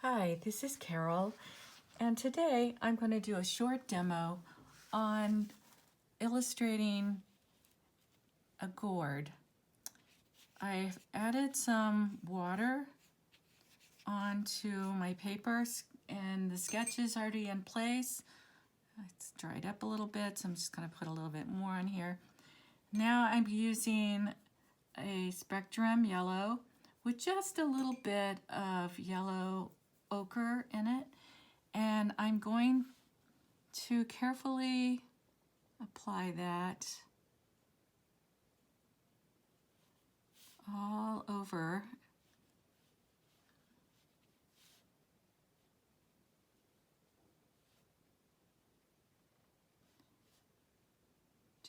Hi, this is Carol, and today I'm going to do a short demo on illustrating a gourd. I've added some water onto my papers and the sketch is already in place. It's dried up a little bit, so I'm just going to put a little bit more on here. Now I'm using a spectrum yellow with just a little bit of yellow ochre in it, and I'm going to carefully apply that all over.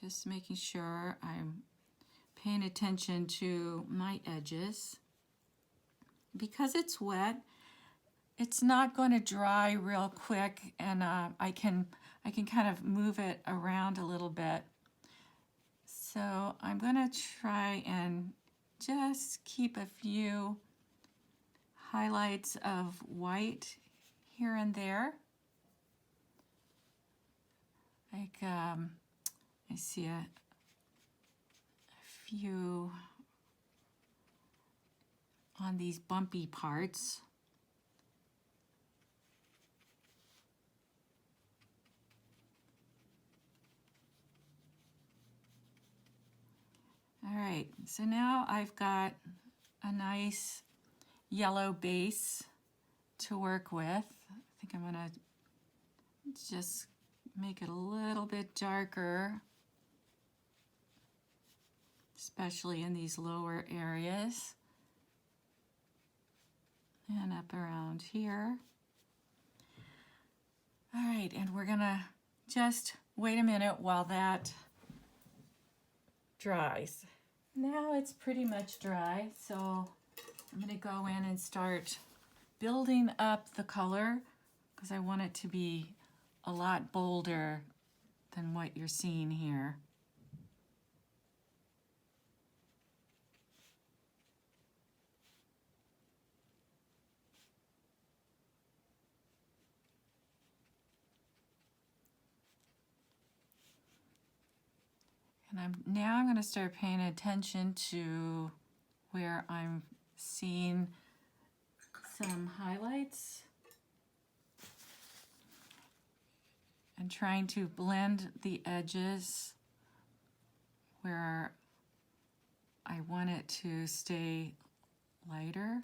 Just making sure I'm paying attention to my edges. Because it's wet, it's not going to dry real quick, and I can kind of move it around a little bit. So I'm going to try and just keep a few highlights of white here and there. Like I see a few on these bumpy parts. All right, so now I've got a nice yellow base to work with. I think I'm gonna just make it a little bit darker, especially in these lower areas and up around here. All right, and we're gonna just wait a minute while that dries. Now it's pretty much dry, so I'm gonna go in and start building up the color because I want it to be a lot bolder than what you're seeing here. And I'm going to start paying attention to where I'm seeing some highlights and trying to blend the edges where I want it to stay lighter.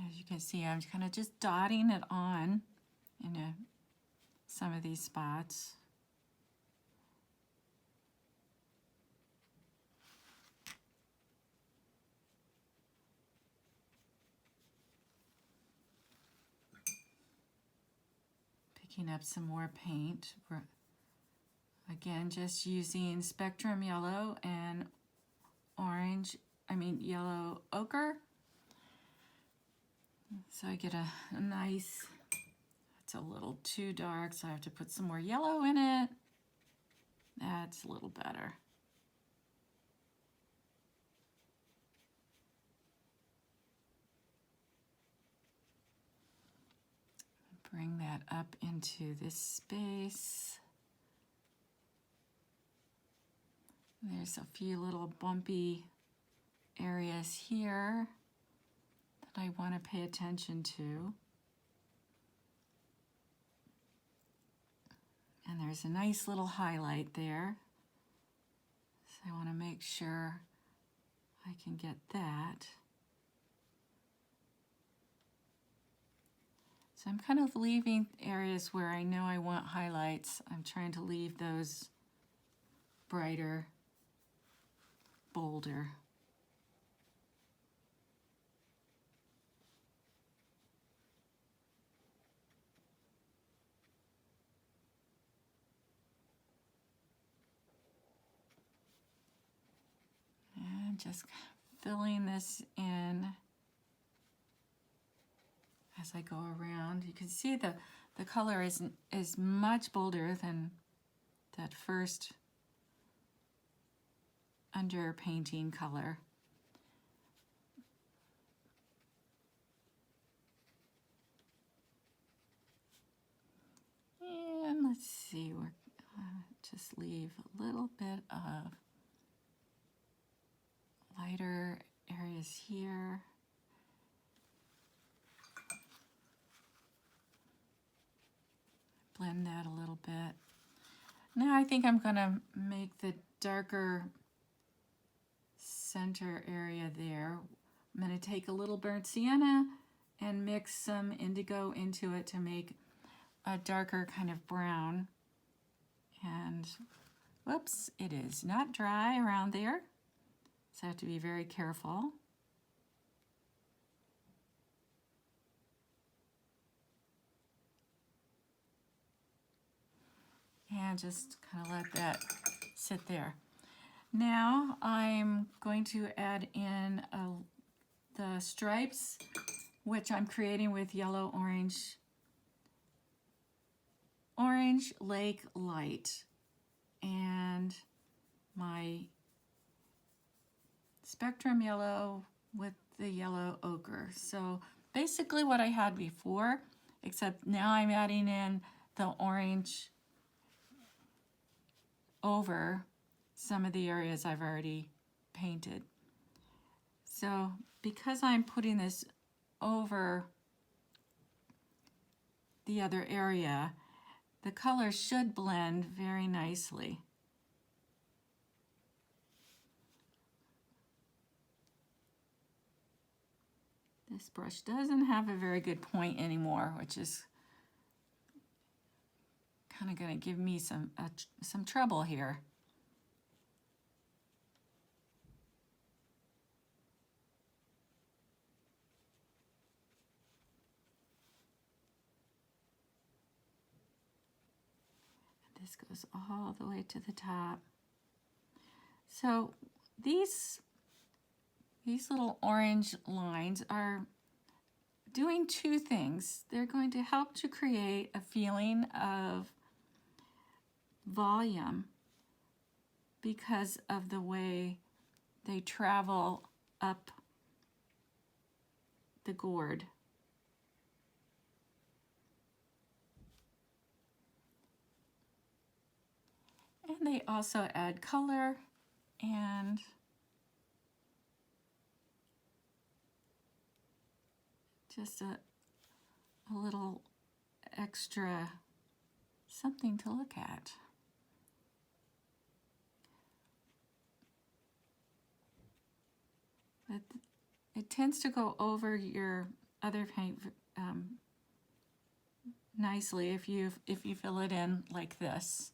As you can see, I'm kind of just dotting it on in some of these spots. Picking up some more paint. Again, just using spectrum yellow and yellow ochre. So I get a nice, it's a little too dark, so I have to put some more yellow in it. That's a little better. Bring that up into this space. There's a few little bumpy areas here that I want to pay attention to. And there's a nice little highlight there. So I want to make sure I can get that. So I'm kind of leaving areas where I know I want highlights. I'm trying to leave those brighter, bolder. just filling this in as I go around. You can see the color is much bolder than that first underpainting color. And let's see, we're just leave a little bit of lighter areas here. Blend that a little bit. Now I think I'm gonna make the darker center area there. I'm gonna take a little burnt sienna and mix some indigo into it to make a darker kind of brown. And whoops, it is not dry around there, so I have to be very careful. And just kind of let that sit there. Now I'm going to add in the stripes, which I'm creating with yellow orange lake light and my spectrum yellow with the yellow ochre. So basically what I had before, except now I'm adding in the orange over some of the areas I've already painted. So because I'm putting this over the other area, the colors should blend very nicely. This brush doesn't have a very good point anymore, which is kind of going to give me some trouble here. This goes all the way to the top. So these little orange lines are doing two things. They're going to help to create a feeling of volume because of the way they travel up the gourd. And they also add color and just a little extra something to look at. But it tends to go over your other paint nicely if you fill it in like this.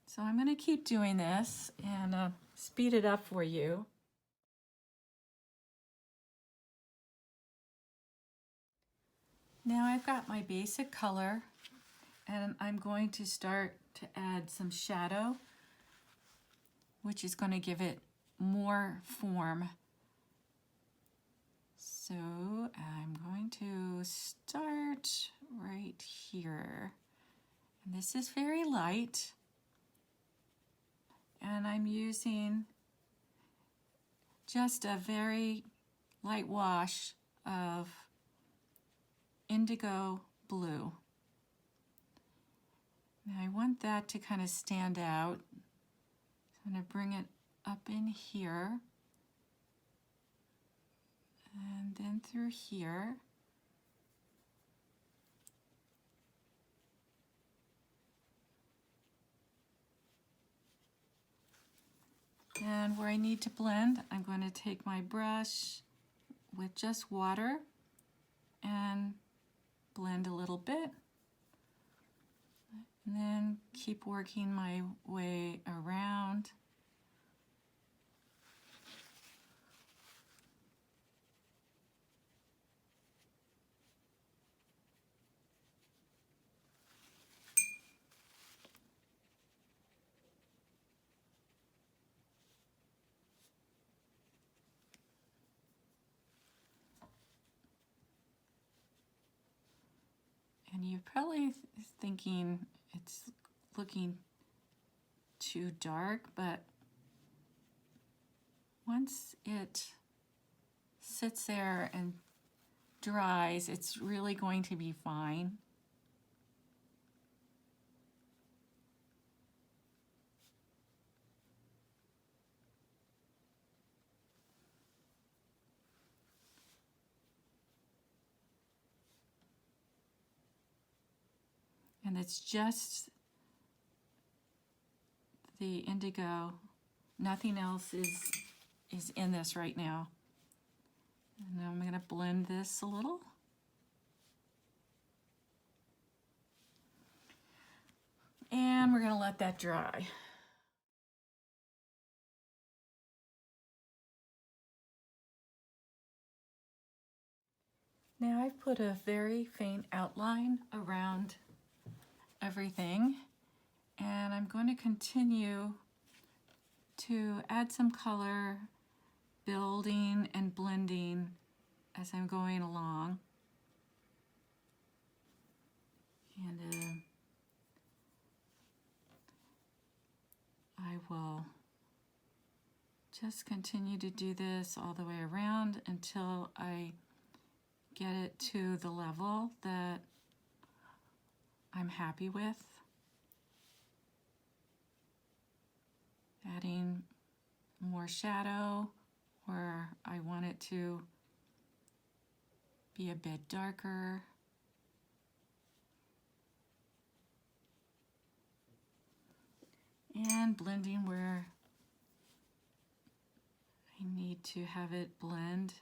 So I'm going to keep doing this and speed it up for you. Now I've got my basic color and I'm going to start to add some shadow, which is going to give it more form. So I'm going to start right here. And this is very light. And I'm using just a very light wash of indigo blue. Now I want that to kind of stand out. So I'm going to bring it up in here and then through here. And where I need to blend, I'm going to take my brush with just water and blend a little bit. And then keep working my way around. And you're probably thinking it's looking too dark, but once it sits there and dries, it's really going to be fine. And it's just the indigo. Nothing else is in this right now. And now I'm going to blend this a little. And we're going to let that dry. Now I've put a very faint outline around everything, and I'm going to continue to add some color, building and blending as I'm going along. And I will just continue to do this all the way around until I get it to the level that I'm happy with. Adding more shadow where I want it to be a bit darker. And blending where I need to have it blend.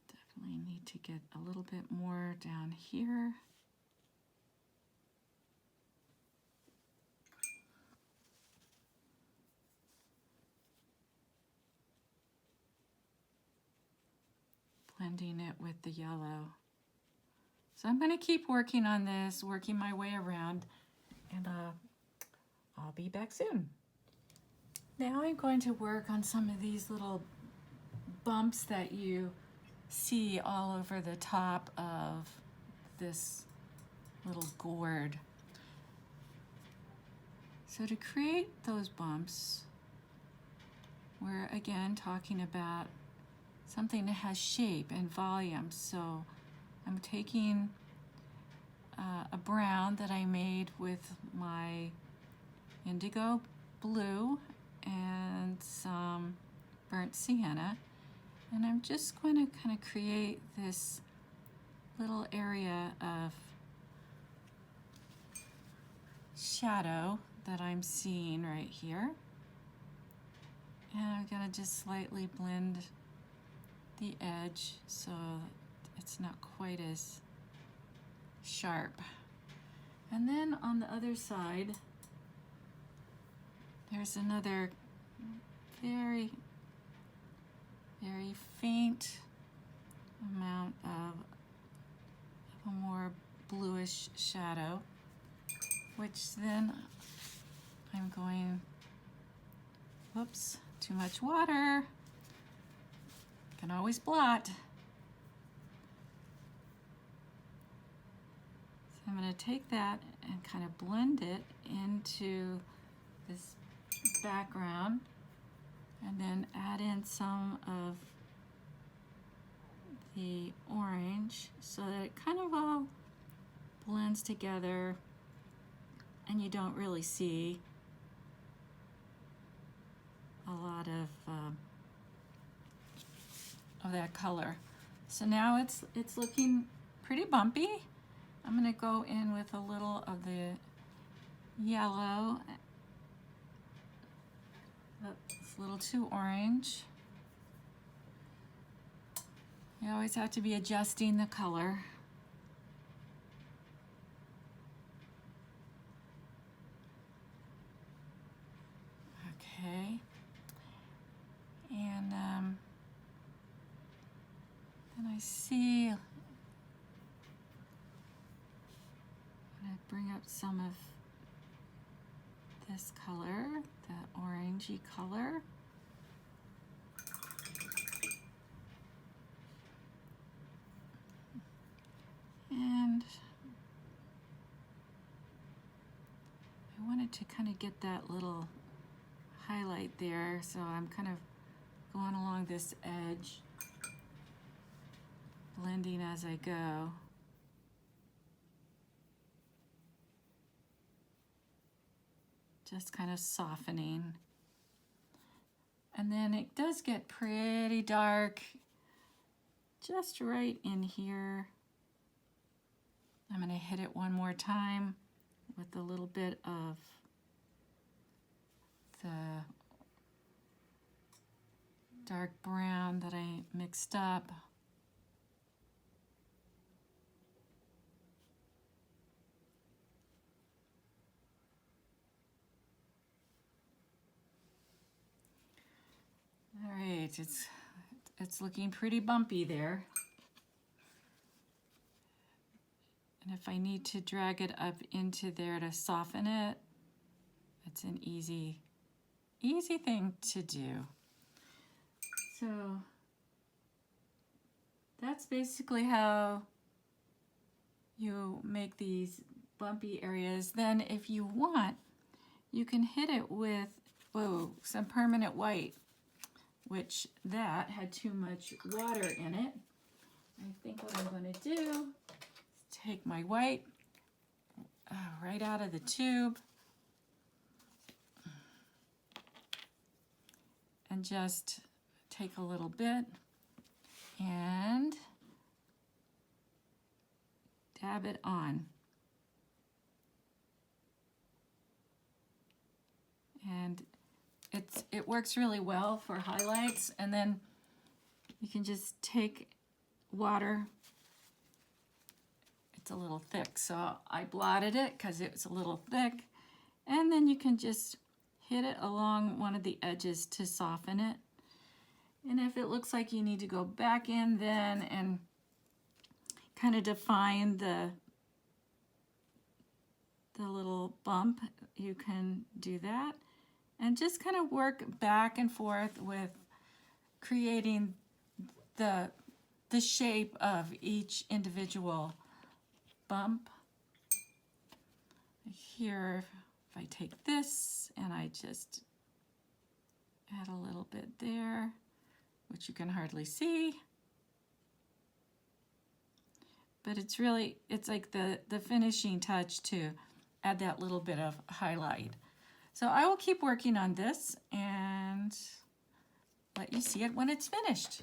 Definitely need to get a little bit more down here. Blending it with the yellow. So I'm going to keep working on this, working my way around, and I'll be back soon. Now I'm going to work on some of these little bumps that you see all over the top of this little gourd. So to create those bumps, we're again talking about something that has shape and volume. So I'm taking a brown that I made with my indigo blue and some burnt sienna, and I'm just going to kind of create this little area of shadow that I'm seeing right here. And I'm going to just slightly blend the edge so it's not quite as sharp. And then on the other side, there's another very, very faint amount of a more bluish shadow, which then I'm going, whoops, too much water. Can always blot. So I'm going to take that and kind of blend it into this background, and then add in some of the orange so that it kind of all blends together and you don't really see a lot of that color. So now it's looking pretty bumpy. I'm going to go in with a little of the yellow. It's a little too orange. You always have to be adjusting the color. Okay. And then I see, I'm going to bring up some of this color, the orangey color. And I wanted to kind of get that little highlight there, so I'm kind of going along this edge, blending as I go. Just kind of softening. And then it does get pretty dark just right in here. I'm going to hit it one more time with a little bit of the dark brown that I mixed up. All right, it's looking pretty bumpy there. And if I need to drag it up into there to soften it, it's an easy thing to do. So that's basically how you make these bumpy areas. Then if you want, you can hit it with some permanent white, which that had too much water in it. I think what I'm going to do is take my white right out of the tube and just take a little bit and dab it on. And it works really well for highlights, and then you can just take water. It's a little thick, so I blotted it because it was a little thick, and then you can just hit it along one of the edges to soften it. And if it looks like you need to go back in then and kind of define the little bump, you can do that. And just kind of work back and forth with creating the shape of each individual bump. Here, if I take this and I just add a little bit there, which you can hardly see, but it's like the finishing touch to add that little bit of highlight. So I will keep working on this and let you see it when it's finished.